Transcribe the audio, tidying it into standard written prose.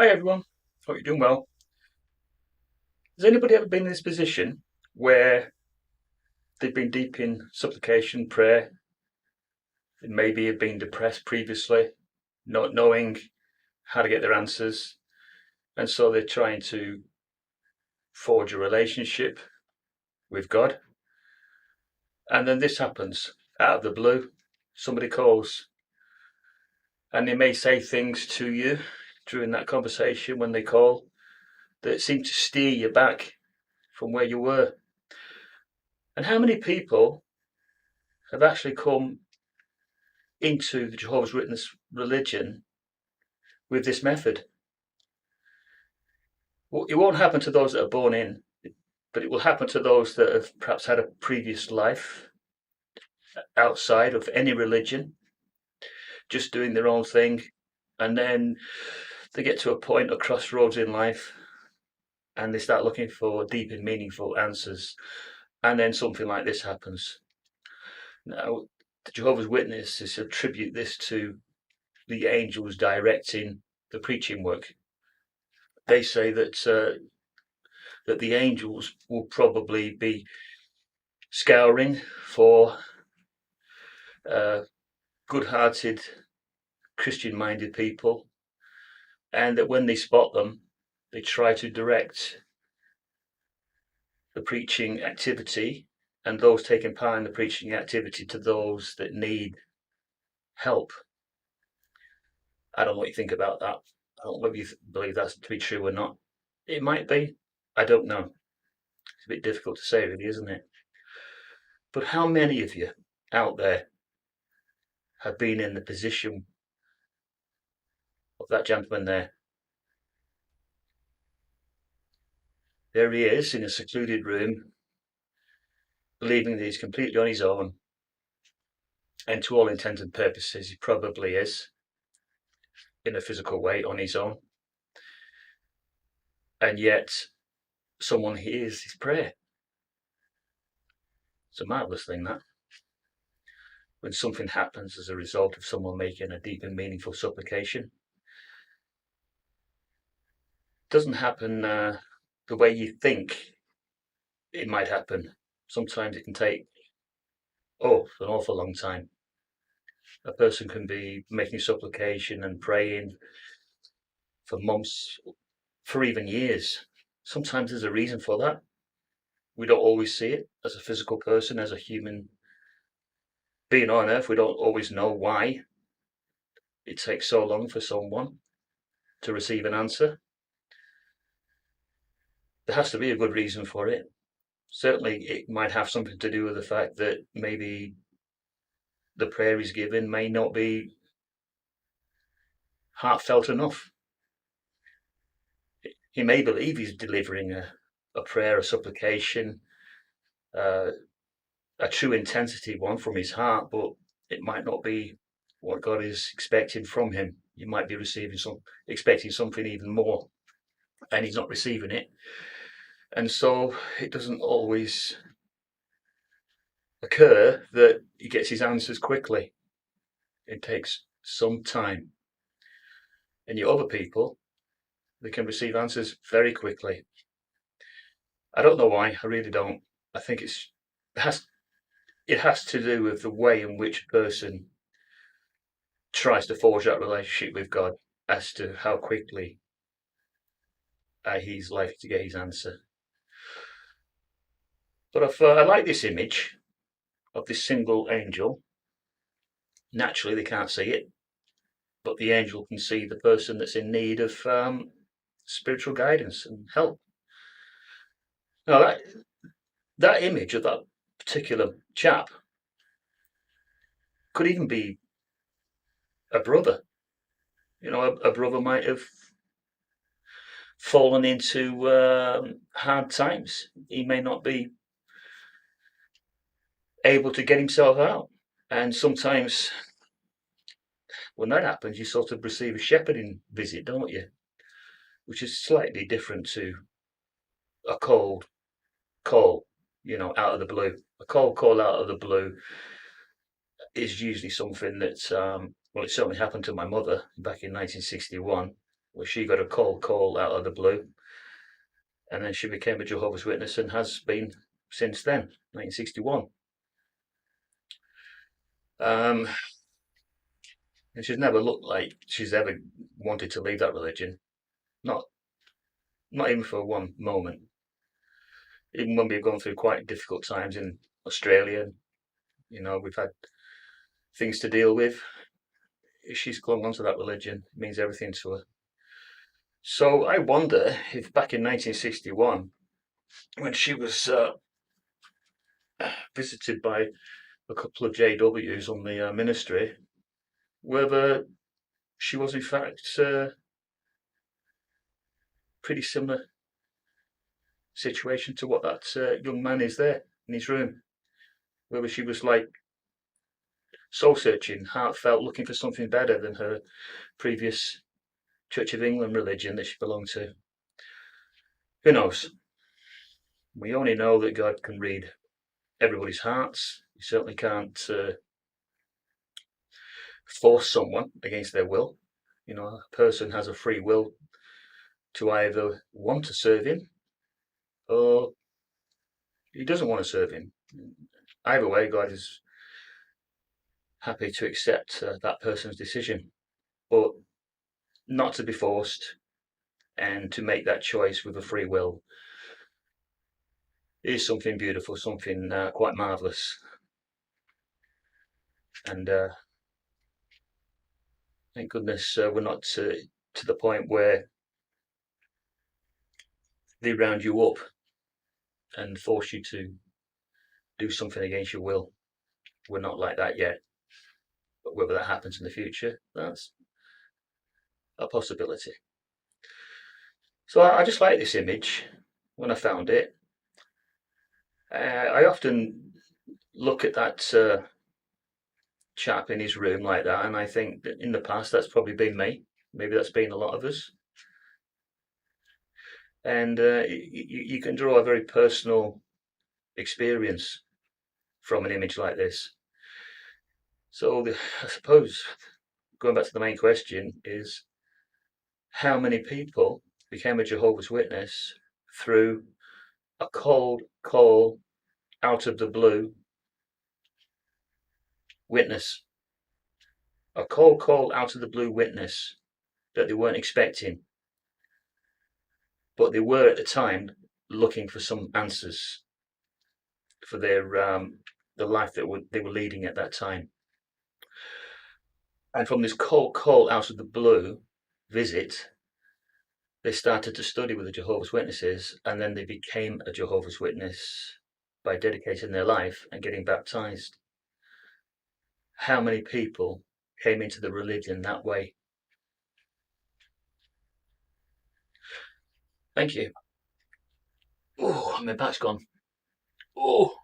Hi everyone, hope you're doing well. Has anybody ever been in this position where they've been deep in supplication, prayer, and maybe have been depressed previously, not knowing how to get their answers, and so they're trying to forge a relationship with God, and then this happens out of the blue. Somebody calls, and they may say things to you during that conversation when they call that seem to steer you back from where you were. And how many people have actually come into the Jehovah's Witness religion with this method? Well, it won't happen to those that are born in, but it will happen to those that have perhaps had a previous life outside of any religion, just doing their own thing, and then they get to a point, a crossroads in life, and they start looking for deep and meaningful answers, and then something like this happens. Now, the Jehovah's Witnesses attribute this to the angels directing the preaching work. They say that the angels will probably be scouring for good-hearted, Christian-minded people, and that when they spot them, they try to direct the preaching activity and those taking part in the preaching activity to those that need help. I don't know what you think about that. I don't know whether you believe that's to be true or not. It might be. I don't know. It's a bit difficult to say, really, isn't it? But how many of you out there have been in the position of that gentleman there? There he is in a secluded room, believing that he's completely on his own. And to all intents and purposes, he probably is, in a physical way, on his own. And yet, someone hears his prayer. It's a marvelous thing, that. When something happens as a result of someone making a deep and meaningful supplication. It doesn't happen the way you think it might happen. Sometimes it can take, an awful long time. A person can be making supplication and praying for months, for even years. Sometimes there's a reason for that. We don't always see it as a physical person, as a human being on earth. We don't always know why it takes so long for someone to receive an answer. There has to be a good reason for it. Certainly, it might have something to do with the fact that maybe the prayer he's given may not be heartfelt enough. He may believe he's delivering a prayer, a supplication, a true intensity one from his heart, but it might not be what God is expecting from him. You might be expecting something even more, and he's not receiving it. And so it doesn't always occur that he gets his answers quickly. It takes some time. And yet other people, they can receive answers very quickly. I don't know why, I really don't. I think it has to do with the way in which a person tries to forge that relationship with God as to how quickly he's likely to get his answer. But I like this image of this single angel. Naturally, they can't see it, but the angel can see the person that's in need of spiritual guidance and help. Now, that image of that particular chap could even be a brother. A brother might have fallen into hard times. He may not be able to get himself out. And sometimes when that happens, you sort of receive a shepherding visit, don't you? Which is slightly different to a cold call, out of the blue. A cold call out of the blue is usually something that, it certainly happened to my mother back in 1961. where she got a cold call out of the blue, and then she became a Jehovah's Witness and has been since then, 1961. And she's never looked like she's ever wanted to leave that religion. Not not even for one moment. Even when we've gone through quite difficult times in Australia, we've had things to deal with. She's clung onto that religion. It means everything to her. So I wonder if back in 1961, when she was visited by a couple of JWs on the ministry, whether she was in fact pretty similar situation to what that young man is there in his room. Whether she was like soul searching, heartfelt, looking for something better than her previous Church of England religion that she belonged to. Who knows? We only know that God can read everybody's hearts. He certainly can't force someone against their will. A person has a free will to either want to serve him or he doesn't want to serve him. Either way, God is happy to accept that person's decision, but not to be forced and to make that choice with a free will is something beautiful, something quite marvelous. And thank goodness we're not to the point where they round you up and force you to do something against your will. We're not like that yet. But whether that happens in the future, that's a possibility. So I just like this image when I found it. I often look at that chap in his room like that, and I think that in the past that's probably been me. Maybe that's been a lot of us. And you can draw a very personal experience from an image like this. So I suppose going back to the main question is, how many people became a Jehovah's Witness through a cold call out of the blue witness? A cold call out of the blue witness that they weren't expecting, but they were at the time looking for some answers for their the life that they were leading at that time. And from this cold call out of the blue visit, they started to study with the Jehovah's Witnesses, and then they became a Jehovah's Witness by dedicating their life and getting baptized. How many people came into the religion that way? Thank you. Oh, my back's gone. Oh.